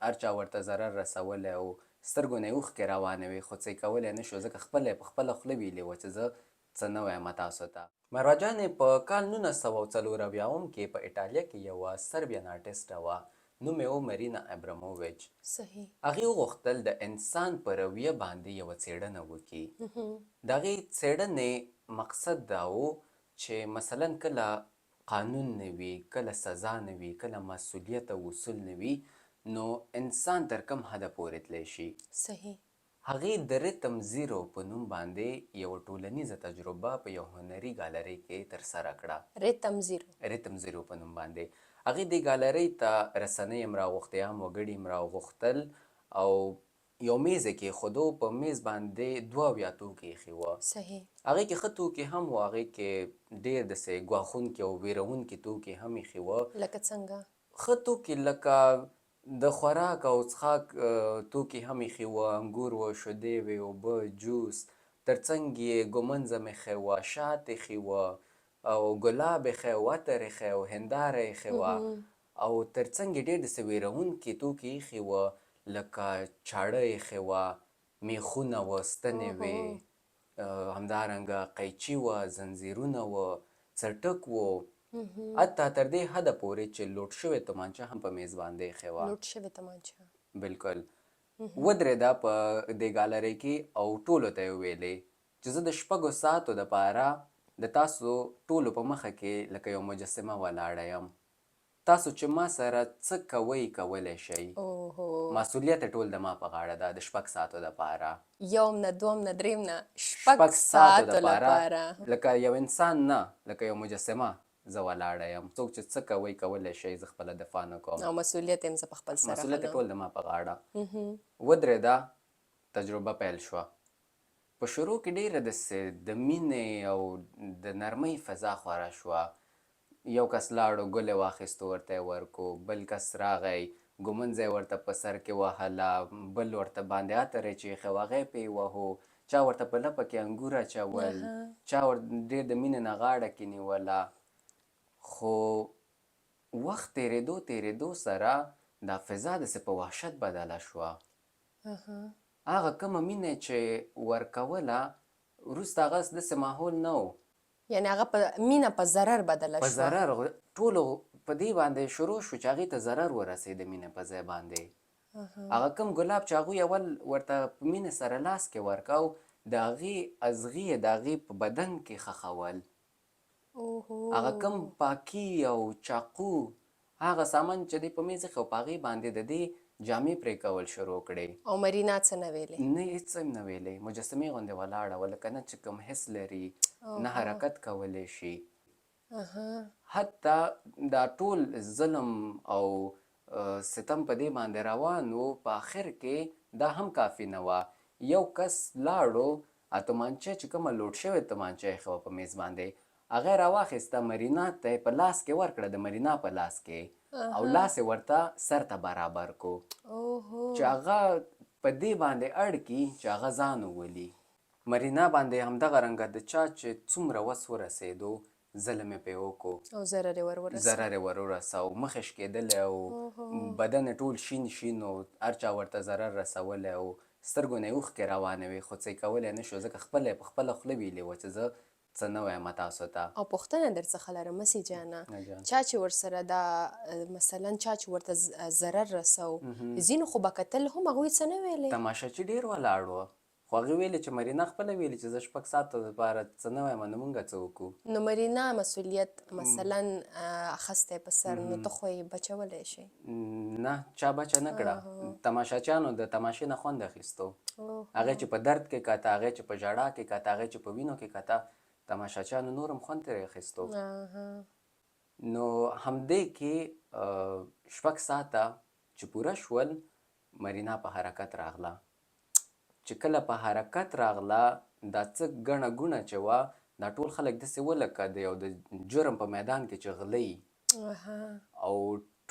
هر چا ورته ضرر رسولی او سترګو نه یې اوښکې روانې وې خو څه یې کولی نه شو ځکه خپله یې په خپله خوله ویلې وه چې زه څه نه وایم تاسو ته. مروه جانې په کال 1940 کې په ایټالیا کې یوه سربیان آرټسټه وه نوم یې و مرینا ابراموویچ. صحیح. هغې وغوښتل د انسان په رویه باندې یوه څېړنه وکړي. د هغې څېړنې مقصد دا و چې مثلا کله قانون نه وي، کله سزا نه وي، کله مسؤلیت او اصول نه وي، نو انسان تر کوم حده پورې تلی شي. صحیح. هغې د ریتم زیرو په نوم باندې یوه ټولنیزه تجربه په یو هنري ګالرۍ کې ترسره کړه. ریتم زیرو په نوم باندې هغې دې ګالرۍ ته رسنۍ هم راغوښتې، عام وګړي هم راغوښتل او یو میز یې کېښودو. په میز باندې 72 توکي ایښي وه. صحیح. هغې کې ښه توکي هم وو، هغې کې ډېر داسې ګواښونکي او ویرونکي توکي هم ایښي وه. لکه څنګه؟ ښه توکي لکه د خوراک او څښاک توکي هم ایښي وه، انګور وه، شیدې وې، اوبه، جوس، تر څنګ یې ږمنځ هم ایښی وه، شات ایښي وه او ګلاب ایښی و، عطر ایښی و، هنداره ایښې وه او تر څنګ یې ډېر داسې ویرونکي توکي ایښي وه لکه چاړه ایښې وه، میخونه وه، ستنې وې، همدارنګه قیچي وه، زنځیرونه وه، څټک وو، حتی تر دې حده پورې چې لوټ شوې تومانچه هم په میز باندې ایښې وه. لوټ شوې تومانچه. بلکل. ودرېده په دې ګالرۍ کې او ټولو ته یې وویلې چې زه د 6 ساعتو دپاره د تاسو ټولو په مخه کې لکه یو مجسمه ولاړه یم. تاسو چې ما سره څه کوئ کولی شئ. مسؤلیت ټول د ما په غاړه ده د 6 ساعتو دپاره. یوم نه، دوم نه، دریم نه، 6 ساعتو لپاره. لکه یو انسان نه، لکه یو مجسمه زه ولاړه یم. څوک چې څه کوئ کولی شئ، زه خپله دفاع نه کوم او مسؤلیت یې هم زه په خپل سر مسؤلیت اخلم. ټول د ما په غاړه. ودرېده، تجربه پیل شوه. په شروع کې ډېره داسې د مینې او د نرمۍ فضا خوره شوه. یو کس لاړو، ګل یې واخیستو، ورته یې ورکو. بل کس راغی، ږمنځه یې ورته په سر کې وهله، بل ورته باندې عطر یې چې ایښی و هغه یې پې وهو، چا ورته په لپه کې انګور اچول، چا ډېر د مینې نه غاړه کې نیوله. خو وخت تېرېدو سره دا فضا داسې په وحشت بدله شوه. هغه کومه مینه چې ورکوله وروسته هغه داسې ماحول نه و. یعنې هغه په مینه په ضرر بدله شوه. په ضرر ټولو په دې باندې شروع شو چې هغې ته ضرر ورسېد مینه په ځای باندې. هغه کوم ګلاب چې هغوی اول ورته په مینې سره لاس کې ورکو، د هغې اغزي یې د هغې په بدن کې ښخول. هغه کوم پاکي او چاقو، هغه سامان چې دی په میز ایښی و، په هغې باندې د دې جامې پرې کول شروع کړې. او مرینا څه نه ویلې؟ نه هېڅ هم نه ویلې، مجسمې غوندې ولاړه وه، لکه نه چې کوم حس لري، نه حرکت کولی شي. حتی دا ټول ظلم او ستم په دې باندې روان و، په آخر کې دا هم کافي نه وه. یو کس لاړو، تومانچه چې کومه لوټ شوې تومانچه ایښې وه په میز باندې، هغه یې راواخیسته، مرینا ته یې په لاس کې ورکړه، د مرینا په لاس کې، او لاس یې ورته سر ته برابر کو چې هغه په دې باندې اړ کړي چې هغه ځان وولي. مرینا باندې همدغه رنګه د چا چې څومره وس ورسېدو، ظلم یې پرې وکړو او ضرر یې ور ورسو، مخ یې شکېدلی او بدن یې ټول شین شین و، هر چا ورته ضرر رسولی و، سترګو نه یې اوښکې روانې وې خو څه یې کولی نه شو ځکه خپله یې په خپله خوله ویلې وه چې زه څه نه وایم تاسو ته. او پوښتنه درڅخه لرم مسې جانه، چا چې ورسره دا مثلا چا چې ورته ضرر رسو، ځینو خو به کتل هم هغوی څه نه ویلې؟ تماشچي ډېر ولاړ وه، خو هغې ویلې چې مرینا خپله ویلې چې زه 6 ساعته دپاره څه نه وایم، نو مونږ څه وکړو. نو مرینا مسؤلیت مثلا اخستی په سر، نو ته خو یې بچولی شي؟ نه، چا بچه نه کړه. تماشاچیانو د تماشې نه خوند اخیستو. هغې چې په درد کې کته، هغې چې په ژړا کې کته، هغې چې په وینو کې کته، تماشاچیانو نور هم خوند ترې اخیستو. نو همدې کې 6 ساعته چې پوره شول، مرینا په حرکت راغله. چې کله په حرکت راغله، دا څه ګڼه ګوڼه چې وه، دا ټول خلک داسې وه لکه د یو د جرم په میدان کې چې غلی او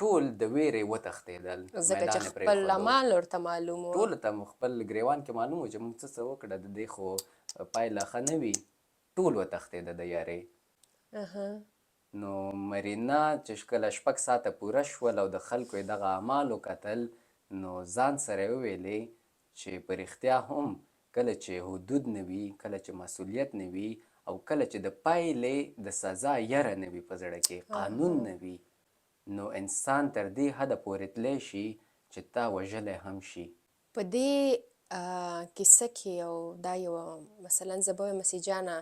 ټول د ویرې وتښتېدل. ځکه چې خپل عمل ورته معلوم و، ټولو ته خپل ګریوان کې معلوم و چې موږ څه وکړه، د دې خو پایله ښه نه وي. ټول وتښتېده د یارې. نو مرینا چې کله 6 ساعته پوره شول او د خلکو یې دغه اعمال وکتل، نو ځان سره یې وویلې چې په رښتیا هم کله چې حدود نه وي، کله چې مسؤلیت نه وي او کله چې د پایلې د سزا یره نه وي په زړه کې، قانون نه وي، نو انسان تر دې حده پورې تللی شي چې تا وژلی هم شي. په دې کیسه کې او دا یوه مثلا زه به وایم مسیح جانه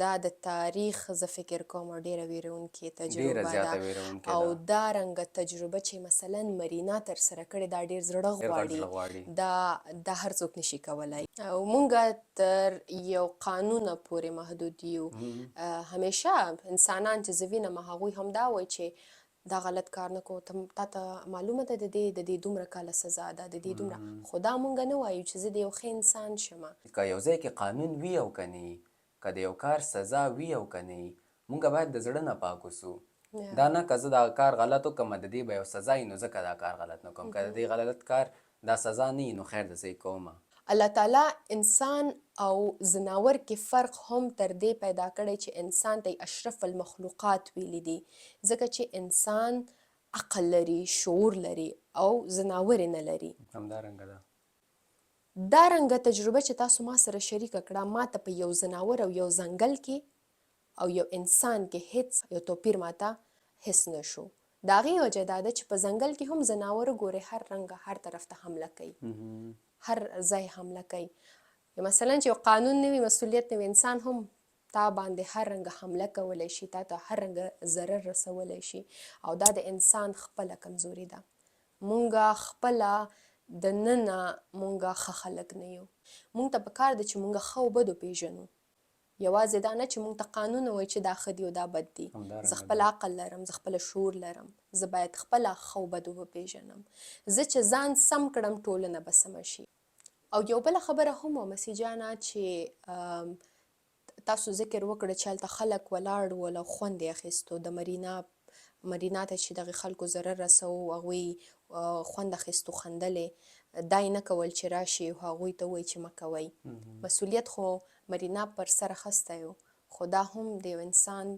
دا د تاریخ زه فکر کوم ډېره ویرونکې ډېره تجربه زیاته ده ویرونکې او ده. دارنګه تجربه چې مثلا مرینا ترسره کړې دا ډېر زړه ډېر غټ زړه غواړي. دا هر څوک نشي کولی او مونږ تر یو قانونه پورې محدود یو. همیشه انسانان چې زه وینم هغوی هم دا وایي چې دا غلط کار نه کوو، تا ته معلومه ده د دې دومره کاله سزا ده، د دې دومره، خو دا مونږ نه وایو چې زه د یو ښه انسان شمه. که یو ځای کې قانون وي او که نه وي، که د یو کار سزا وي او که نه وي، مونږ باید د زړه نه پاک اوسو. دا نه که زه دا کار غلط وکړم د دې به یو سزا وي نو ځکه دا کار غلط نه کوم، که د دې غلط کار دا سزا نه وي نو خیر ده زه یې کومه. الله تعالی انسان او زناور کې فرق هم تر دې پیدا کړی چې انسان ته اشرف المخلوقات ویلی دي، ځکه چې انسان عقل لري، شعور لري او زناور یې نه لري. همدارنګه ده. دا رنګه تجربه چې تاسو ما سره شریکه کړه ما ته په یو زناور او یو ځنګل کې او یو انسان کې هیڅ یو توپیر ماته حس نه شو. د هغې وجه دا ده چې په ځنګل کې هم زناور ګورې هر رنګه هر طرف ته حمله کوي، هر ځای حمله کوي. مثلا چې یو قانون نه وي، مسؤلیت نه وي، انسان هم تا باندې هر رنګه حمله کولی شي، تا ته هر رنګه ضرر رسولی شي او دا د انسان خپله کمزوري ده. مونږ خپله د ننه مونږ ښه خلک نه یو. مونږ ته پکار ده چې مونږ ښه او بد وپېژنو. یوازې دا نه چې مونږ ته قانون ووایي چې دا ښه دی او دا بد دی. زه خپل عقل لرم، زه خپله شعور لرم، زه باید خپله ښه او بد وپېژنم. زه چې ځان سم کړم ټولنه به سمه شي. او یو بله خبره هم وه مسیح جانه چې تاسو ذکر وکړه چې هلته خلک ولاړ ول او خوند یې اخیستو، د مرینا ته چې دغې خلکو ضرر رسوو هغوی خوند اخیستو، خندلې، دا یې نه کول چې راشي او هغوی ته ووایي چې مه کوئ. مسؤلیت خو مرینا پر سر اخیستی و، خو دا هم د یو انسان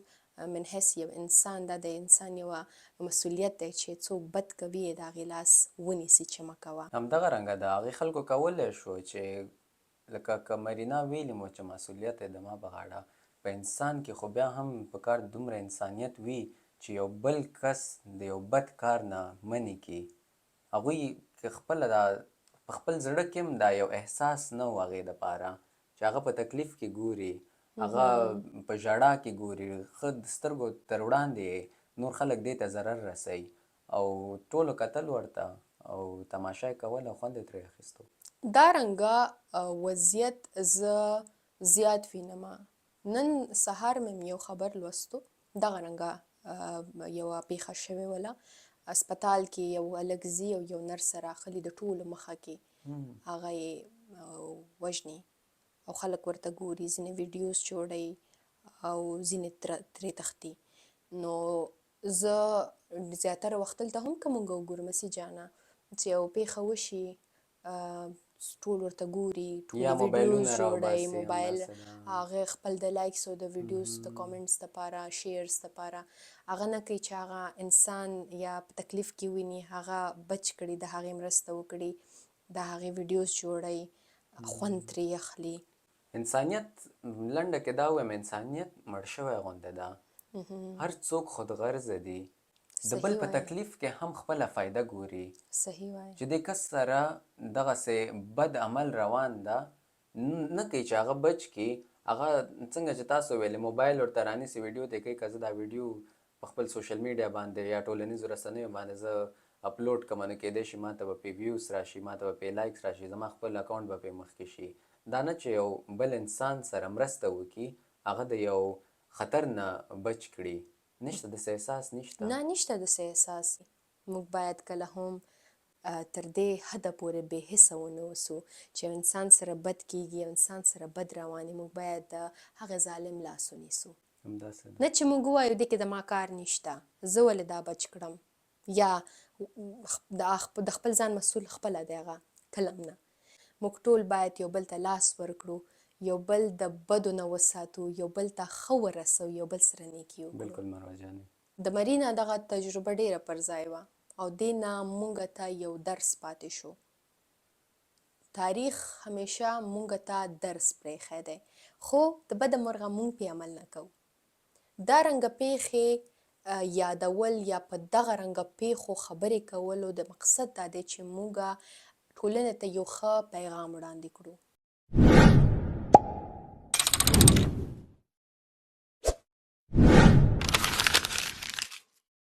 من حیث یو انسان دا د انسان یوه مسؤلیت دی چې څوک بد کوي د هغې لاس ونیسي چې مه کوه. همدغه رنګه ده. هغې خلکو کولی شو چې لکه که مرینا ویلي مو چې مسؤلیت یې د ما په غاړه، په انسان کې خو بیا هم پکار دومره انسانیت وي چې یو بل کس د یو بد کار نه منې کړي. هغوی که خپله دا په خپل زړه کې هم دا یو احساس نه و هغې دپاره چې هغه په تکلیف کې ګوري، هغه په ژړا کې ګوري، ښه د سترګو تر وړاندې نور خلک دې ته ضرر رسوي او ټولو کتل ورته او تماشه یې کول او خوند یې ترې اخیستو. دا رنګه وضعیت زه زیات وینم. نن سهار مې یو خبر لوستو، دغه رنګه یوه پیښه شوې وله. اسپتال کې یو هلک ځي او یو نرسه راغلي د ټولو مخه کې هغه یې وژني او خلک ورته ګوري، ځینې ویډیوز جوړوي او ځینې ترې تښتي. نو زه زیاتره وخت دلته هم که مونږ وګورو مسیح جانه چې یو پیښه وشي ټول ورته ګوري، ټول ویډیوز جوړوي، موبایل هغه خپل د لایکس او د ویډیوز د کامنټس دپاره، شیرز دپاره هغه نه کوي چې هغه انسان یا په تکلیف کې ویني هغه بچ کړي، د هغې مرسته وکړي، د هغې ویډیوز جوړوي، خوند ترې اخلي. انسانیت لنډه کې دا ووایم انسانیت مړ شوی غوندې ده. هر څوک خودغرضه دي، د بل په تکلیف کې هم خپله فایده ګوري. صحیح وایي. چې دې کس سره دغسې بد عمل روان ده نه کوي چې هغه بچ کړي. هغه څنګه چې تاسو ویلې موبایل ورته رانیسي، ویډیو ته یې کوي که زه دا ویډیو په خپل سوشل میډیا باندې یا ټولنیزو رسنیو باندې زه اپلوډ کړم نو کیدای شي ما ته به پې ویوز راشي، ما ته به پې لایکس راشي، زما خپل اکاونټ به پې مخکې شي. دا نه چې یو بل انسان سره مرسته وکړي، هغه د یو خطر نه بچ کړي. نشته داسې احساس نشته. نه نشته داسې احساس. موږ باید کله هم تر دې حده پورې بې حسه ونه اوسو چې یو انسان سره بد کیږي، یو انسان سره بد رواني، موږ باید د هغه ظالم لاس ونیسو. همداسې ده. نه چې موږ ووایو دې کې د ما کار نشته، زه ولې دا بچ کړم، یا د خپل ځان مسؤل خپله دی هغه، کله هم نه. موږ ټول باید یو بل ته لاس ورکړو، یو بل د بدو نه وساتو، یو بل ته ښه ورسوو، یو بل سره نیکي وکړو. بلکل مروه جانې. د مرینا دغه تجربه ډیره پر ځای وه. او دې نه مونږ ته یو درس پاتې شو. تاریخ همیشه مونږ ته درس پرېښی دی خو د بده مرغه مونږ پې عمل نه کوو. دا رنګه پیښې یادول یا په دغه رنګه پیښو خبرې کولو د مقصد دا دی چې مونږ ټولنې ته یو ښه پیغام وړاندې کړو.